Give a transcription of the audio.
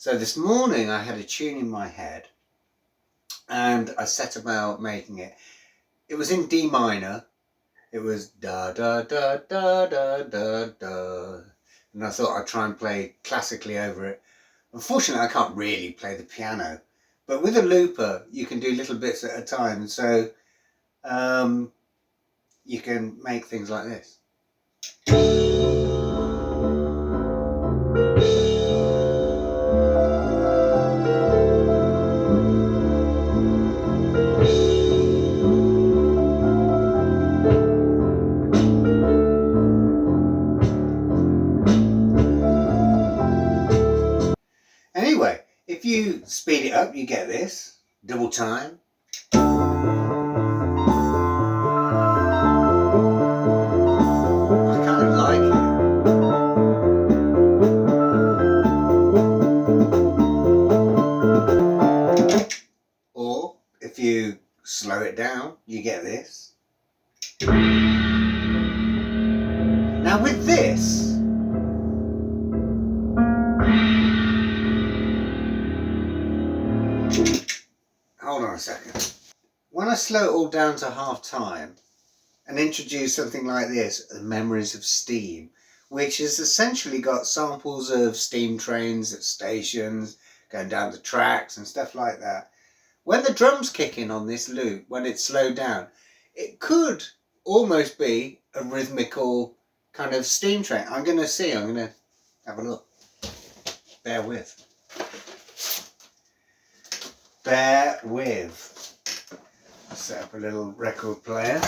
So this morning I had a tune in my head and I set about making it. It was in D minor. It was da da da da da da da. And I thought I'd try and play classically over it. Unfortunately, I can't really play the piano. But with a looper, you can do little bits at a time. So you can make things like this. Anyway, if you speed it up, you get this. Double time. I kind of like it. Or if you slow it down, you get this. Now with this, hold on a second. When I slow it all down to half time and introduce something like this, The Memories of Steam, which has essentially got samples of steam trains at stations, going down the tracks and stuff like that. When the drums kick in on this loop, when it's slowed down, it could almost be a rhythmical kind of steam train. I'm going to have a look. Bear with. Bear with. Set up a little record player.